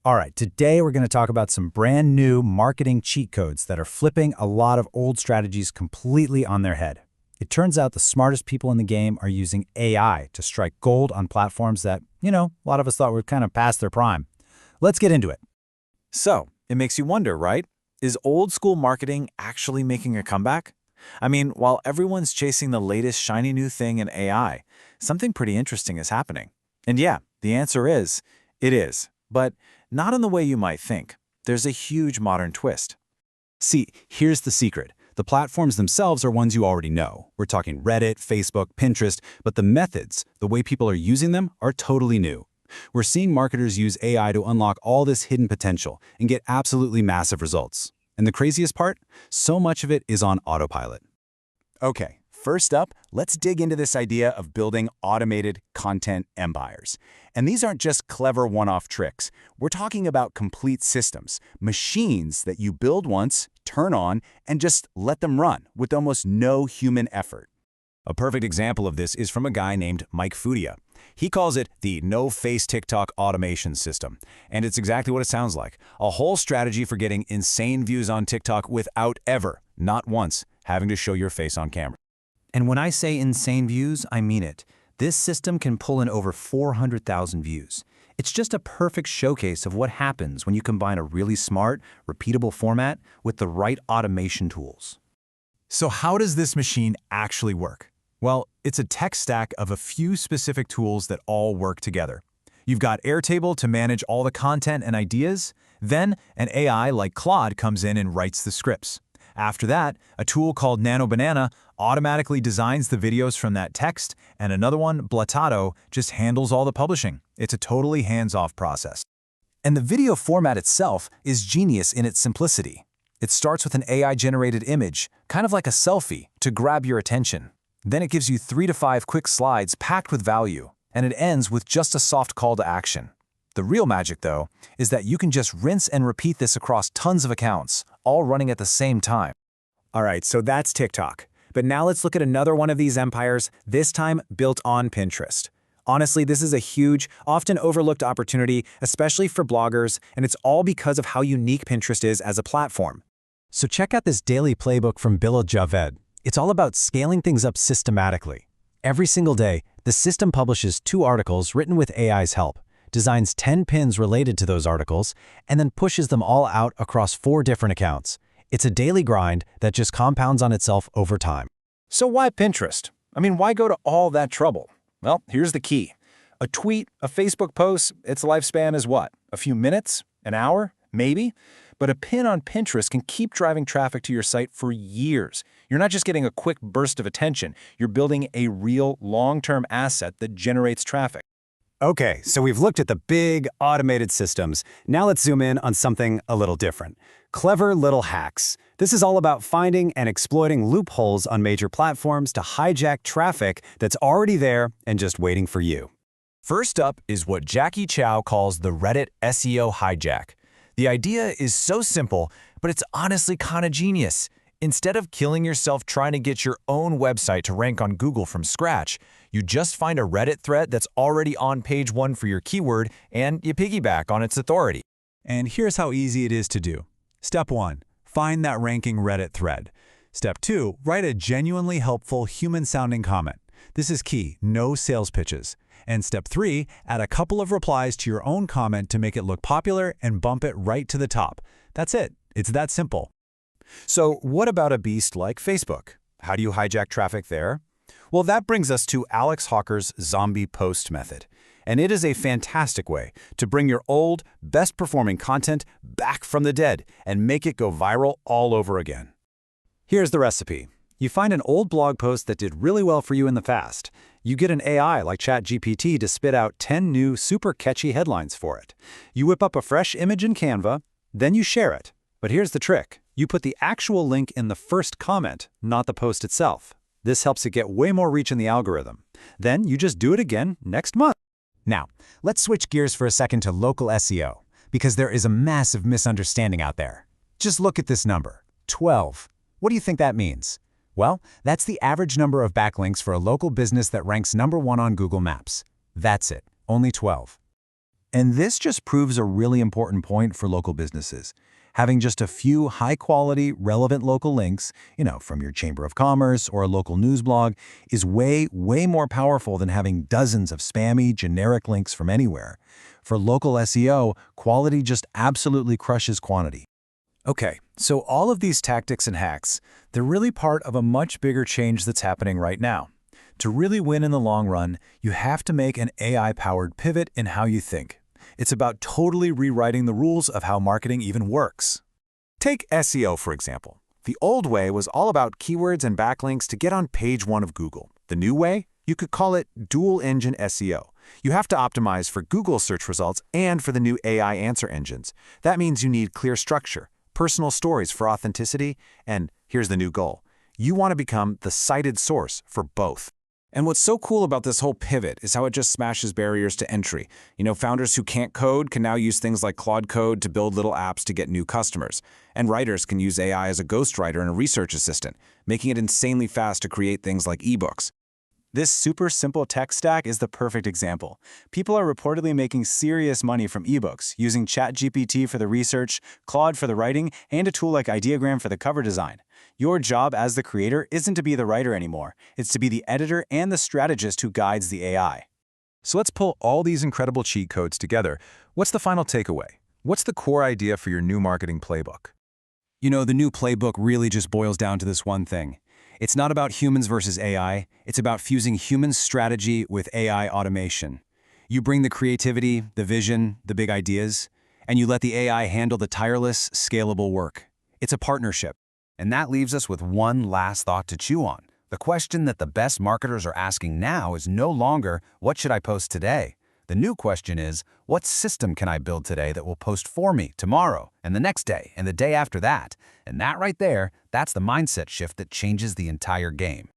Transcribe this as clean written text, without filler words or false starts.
All right, today we're going to talk about some brand new marketing cheat codes that are flipping a lot of old strategies completely on their head. It turns out the smartest people in the game are using AI to strike gold on platforms that, a lot of us thought were kind of past their prime. Let's get into it. So, it makes you wonder, right? Is old school marketing actually making a comeback? I mean, while everyone's chasing the latest shiny new thing in AI, something pretty interesting is happening. And yeah, the answer is, it is. But not in the way you might think. There's a huge modern twist. See, here's the secret. The platforms themselves are ones you already know. We're talking Reddit, Facebook, Pinterest, but the methods, the way people are using them, are totally new. We're seeing marketers use AI to unlock all this hidden potential and get absolutely massive results. And the craziest part? So much of it is on autopilot. Okay, first up, let's dig into this idea of building automated content empires. And these aren't just clever one-off tricks. We're talking about complete systems, machines that you build once, turn on, and just let them run with almost no human effort. A perfect example of this is from a guy named Mike Fudia. He calls it the no-face TikTok automation system. And it's exactly what it sounds like. A whole strategy for getting insane views on TikTok without ever, not once, having to show your face on camera. And when I say insane views, I mean it. This system can pull in over 400,000 views. It's just a perfect showcase of what happens when you combine a really smart, repeatable format with the right automation tools. So how does this machine actually work? Well, it's a tech stack of a few specific tools that all work together. You've got Airtable to manage all the content and ideas. Then, an AI like Claude comes in and writes the scripts. After that, a tool called Nano Banana automatically designs the videos from that text, and another one, Blatato, just handles all the publishing. It's a totally hands-off process. And the video format itself is genius in its simplicity. It starts with an AI-generated image, kind of like a selfie, to grab your attention. Then it gives you 3 to 5 quick slides packed with value, and it ends with just a soft call to action. The real magic, though, is that you can just rinse and repeat this across tons of accounts, all running at the same time. All right, so that's TikTok. But now let's look at another one of these empires, this time built on Pinterest. Honestly, this is a huge, often overlooked opportunity, especially for bloggers, and it's all because of how unique Pinterest is as a platform. So check out this daily playbook from Bilal Javed. It's all about scaling things up systematically. Every single day, the system publishes 2 articles written with AI's help, designs 10 pins related to those articles, and then pushes them all out across 4 different accounts. It's a daily grind that just compounds on itself over time. So why Pinterest? I mean, why go to all that trouble? Well, here's the key. A tweet, a Facebook post, its lifespan is what? A few minutes? An hour? Maybe? But a pin on Pinterest can keep driving traffic to your site for years. You're not just getting a quick burst of attention. You're building a real long-term asset that generates traffic. Okay, so we've looked at the big automated systems. Now let's zoom in on something a little different. Clever little hacks. This is all about finding and exploiting loopholes on major platforms to hijack traffic that's already there and just waiting for you. First up is what Jackie Chow calls the Reddit SEO hijack. The idea is so simple, but it's honestly kind of genius. Instead of killing yourself trying to get your own website to rank on Google from scratch, you just find a Reddit thread that's already on page 1 for your keyword, and you piggyback on its authority. And here's how easy it is to do. Step 1. Find that ranking Reddit thread. Step 2. Write a genuinely helpful, human-sounding comment. This is key, no sales pitches. And step 3. Add a couple of replies to your own comment to make it look popular and bump it right to the top. That's it. It's that simple. So what about a beast like Facebook? How do you hijack traffic there? Well, that brings us to Alex Hawker's zombie post method. And it is a fantastic way to bring your old, best-performing content back from the dead and make it go viral all over again. Here's the recipe. You find an old blog post that did really well for you in the past. You get an AI like ChatGPT to spit out 10 new super catchy headlines for it. You whip up a fresh image in Canva, then you share it. But here's the trick. You put the actual link in the first comment, not the post itself. This helps it get way more reach in the algorithm. Then you just do it again next month. Now, let's switch gears for a second to local SEO, because there is a massive misunderstanding out there. Just look at this number, 12. What do you think that means? Well, that's the average number of backlinks for a local business that ranks #1 on Google Maps. That's it, only 12. And this just proves a really important point for local businesses. Having just a few high-quality, relevant local links, from your Chamber of Commerce or a local news blog, is way, way more powerful than having dozens of spammy, generic links from anywhere. For local SEO, quality just absolutely crushes quantity. Okay, so all of these tactics and hacks, they're really part of a much bigger change that's happening right now. To really win in the long run, you have to make an AI-powered pivot in how you think. It's about totally rewriting the rules of how marketing even works. Take SEO, for example. The old way was all about keywords and backlinks to get on page 1 of Google. The new way? You could call it dual-engine SEO. You have to optimize for Google search results and for the new AI answer engines. That means you need clear structure, personal stories for authenticity, and here's the new goal. You want to become the cited source for both. And what's so cool about this whole pivot is how it just smashes barriers to entry. Founders who can't code can now use things like Claude Code to build little apps to get new customers. And writers can use AI as a ghostwriter and a research assistant, making it insanely fast to create things like ebooks. This super simple tech stack is the perfect example. People are reportedly making serious money from ebooks, using ChatGPT for the research, Claude for the writing, and a tool like Ideogram for the cover design. Your job as the creator isn't to be the writer anymore. It's to be the editor and the strategist who guides the AI. So let's pull all these incredible cheat codes together. What's the final takeaway? What's the core idea for your new marketing playbook? The new playbook really just boils down to this one thing. It's not about humans versus AI. It's about fusing human strategy with AI automation. You bring the creativity, the vision, the big ideas, and you let the AI handle the tireless, scalable work. It's a partnership. And that leaves us with one last thought to chew on. The question that the best marketers are asking now is no longer, what should I post today? The new question is, what system can I build today that will post for me tomorrow and the next day and the day after that? And that right there, that's the mindset shift that changes the entire game.